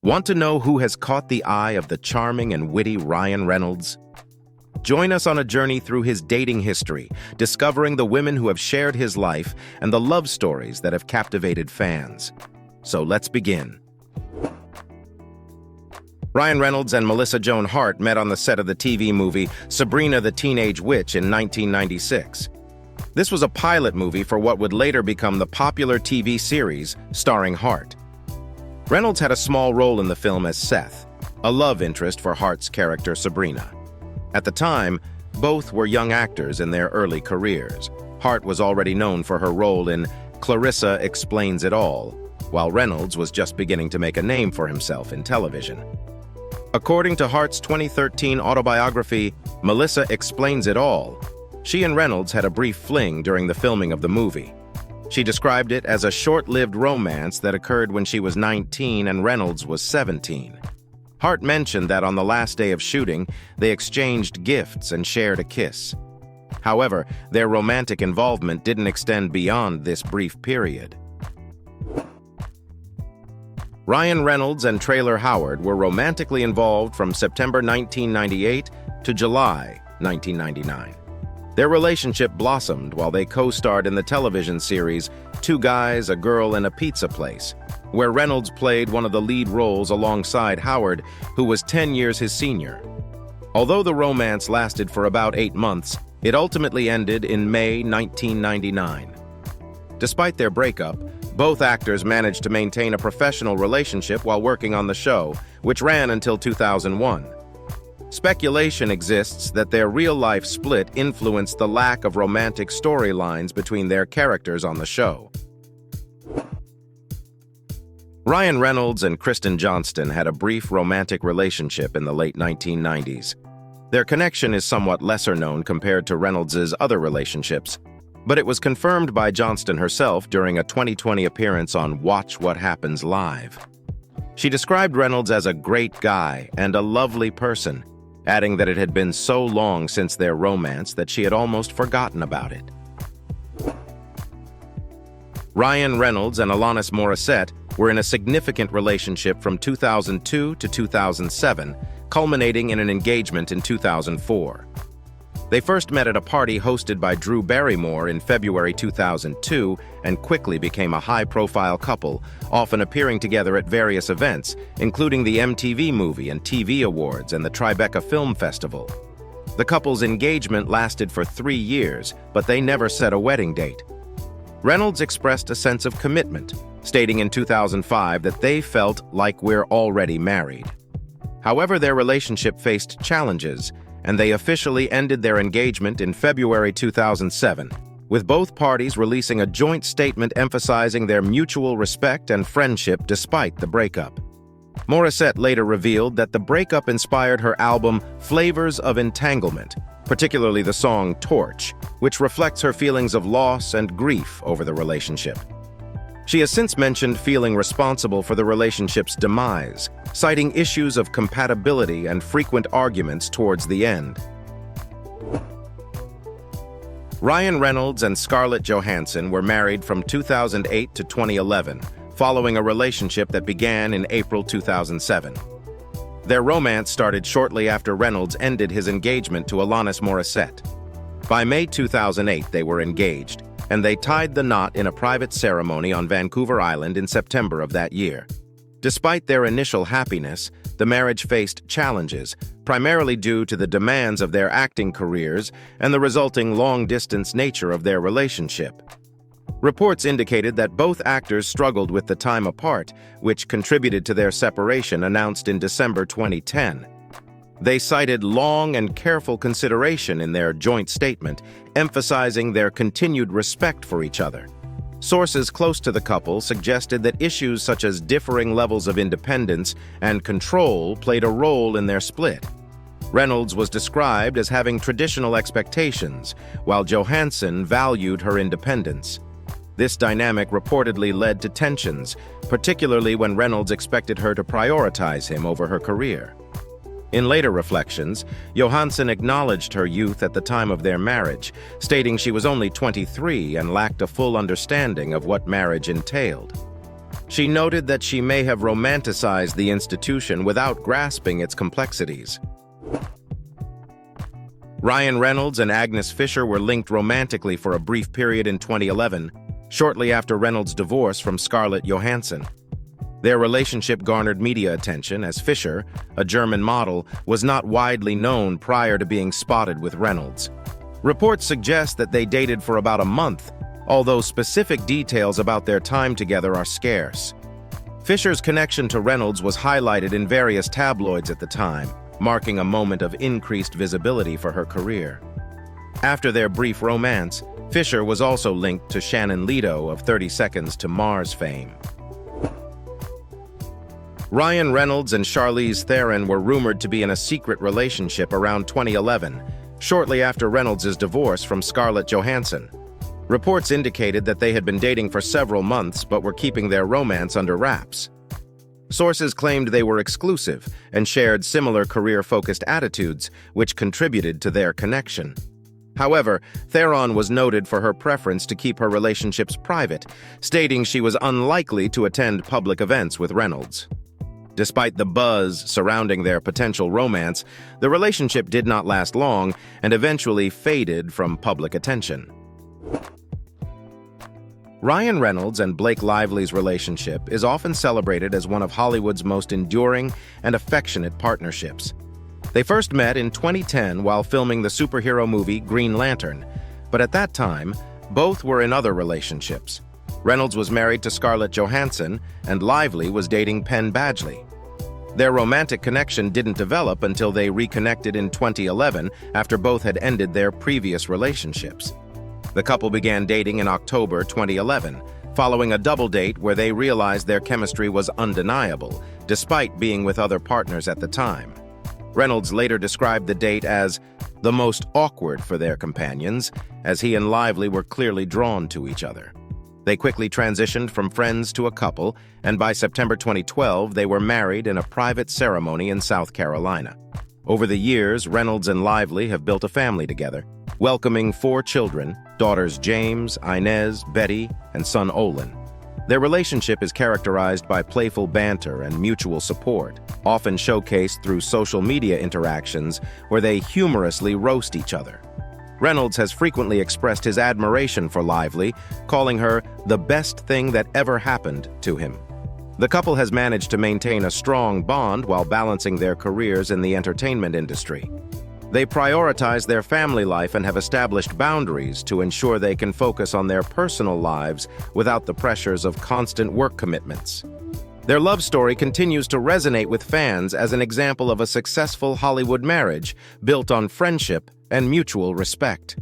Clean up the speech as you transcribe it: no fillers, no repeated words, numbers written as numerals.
Want to know who has caught the eye of the charming and witty Ryan Reynolds? Join us on a journey through his dating history, discovering the women who have shared his life and the love stories that have captivated fans. So let's begin. Ryan Reynolds and Melissa Joan Hart met on the set of the TV movie Sabrina the Teenage Witch in 1996. This was a pilot movie for what would later become the popular TV series starring Hart. Reynolds had a small role in the film as Seth, a love interest for Hart's character Sabrina. At the time, both were young actors in their early careers. Hart was already known for her role in Clarissa Explains It All, while Reynolds was just beginning to make a name for himself in television. According to Hart's 2013 autobiography, Melissa Explains It All, she and Reynolds had a brief fling during the filming of the movie. She described it as a short-lived romance that occurred when she was 19 and Reynolds was 17. Hart mentioned that on the last day of shooting, they exchanged gifts and shared a kiss. However, their romantic involvement didn't extend beyond this brief period. Ryan Reynolds and Traylor Howard were romantically involved from September 1998 to July 1999. Their relationship blossomed while they co-starred in the television series Two Guys, a Girl, and a Pizza Place, where Reynolds played one of the lead roles alongside Howard, who was 10 years his senior. Although the romance lasted for about 8 months, it ultimately ended in May 1999. Despite their breakup, both actors managed to maintain a professional relationship while working on the show, which ran until 2001. Speculation exists that their real-life split influenced the lack of romantic storylines between their characters on the show. Ryan Reynolds and Kristen Johnston had a brief romantic relationship in the late 1990s. Their connection is somewhat lesser known compared to Reynolds' other relationships, but it was confirmed by Johnston herself during a 2020 appearance on Watch What Happens Live. She described Reynolds as a great guy and a lovely person, adding that it had been so long since their romance that she had almost forgotten about it. Ryan Reynolds and Alanis Morisset were in a significant relationship from 2002 to 2007, culminating in an engagement in 2004. They first met at a party hosted by Drew Barrymore in February 2002 and quickly became a high-profile couple, often appearing together at various events, including the MTV Movie and TV Awards and the Tribeca Film Festival. The couple's engagement lasted for 3 years, but they never set a wedding date. Reynolds expressed a sense of commitment, stating in 2005 that they felt like we're already married. However, their relationship faced challenges, and they officially ended their engagement in February 2007, with both parties releasing a joint statement emphasizing their mutual respect and friendship despite the breakup. Morisset later revealed that the breakup inspired her album Flavors of Entanglement, particularly the song Torch, which reflects her feelings of loss and grief over the relationship. She has since mentioned feeling responsible for the relationship's demise, citing issues of compatibility and frequent arguments towards the end. Ryan Reynolds and Scarlett Johansson were married from 2008 to 2011, following a relationship that began in April 2007. Their romance started shortly after Reynolds ended his engagement to Alanis Morisset. By May 2008, they were engaged, and they tied the knot in a private ceremony on Vancouver Island in September of that year. Despite their initial happiness, the marriage faced challenges, primarily due to the demands of their acting careers and the resulting long-distance nature of their relationship. Reports indicated that both actors struggled with the time apart, which contributed to their separation announced in December 2010. They cited long and careful consideration in their joint statement, emphasizing their continued respect for each other. Sources close to the couple suggested that issues such as differing levels of independence and control played a role in their split. Reynolds was described as having traditional expectations, while Johansson valued her independence. This dynamic reportedly led to tensions, particularly when Reynolds expected her to prioritize him over her career. In later reflections, Johansson acknowledged her youth at the time of their marriage, stating she was only 23 and lacked a full understanding of what marriage entailed. She noted that she may have romanticized the institution without grasping its complexities. Ryan Reynolds and Agnes Fischer were linked romantically for a brief period in 2011, shortly after Reynolds' divorce from Scarlett Johansson. Their relationship garnered media attention as Fischer, a German model, was not widely known prior to being spotted with Reynolds. Reports suggest that they dated for about a month, although specific details about their time together are scarce. Fischer's connection to Reynolds was highlighted in various tabloids at the time, marking a moment of increased visibility for her career. After their brief romance, Fischer was also linked to Shannon Leto of 30 Seconds to Mars fame. Ryan Reynolds and Charlize Theron were rumored to be in a secret relationship around 2011, shortly after Reynolds' divorce from Scarlett Johansson. Reports indicated that they had been dating for several months but were keeping their romance under wraps. Sources claimed they were exclusive and shared similar career-focused attitudes, which contributed to their connection. However, Theron was noted for her preference to keep her relationships private, stating she was unlikely to attend public events with Reynolds. Despite the buzz surrounding their potential romance, the relationship did not last long and eventually faded from public attention. Ryan Reynolds and Blake Lively's relationship is often celebrated as one of Hollywood's most enduring and affectionate partnerships. They first met in 2010 while filming the superhero movie Green Lantern, but at that time, both were in other relationships. Reynolds was married to Scarlett Johansson, and Lively was dating Penn Badgley. Their romantic connection didn't develop until they reconnected in 2011 after both had ended their previous relationships. The couple began dating in October 2011, following a double date where they realized their chemistry was undeniable, despite being with other partners at the time. Reynolds later described the date as the most awkward for their companions, as he and Lively were clearly drawn to each other. They quickly transitioned from friends to a couple, and by September 2012, they were married in a private ceremony in South Carolina. Over the years, Reynolds and Lively have built a family together, welcoming 4 children, daughters James, Inez, Betty, and son Olin. Their relationship is characterized by playful banter and mutual support, often showcased through social media interactions where they humorously roast each other. Reynolds has frequently expressed his admiration for Lively, calling her the best thing that ever happened to him. The couple has managed to maintain a strong bond while balancing their careers in the entertainment industry. They prioritize their family life and have established boundaries to ensure they can focus on their personal lives without the pressures of constant work commitments. Their love story continues to resonate with fans as an example of a successful Hollywood marriage built on friendship and mutual respect.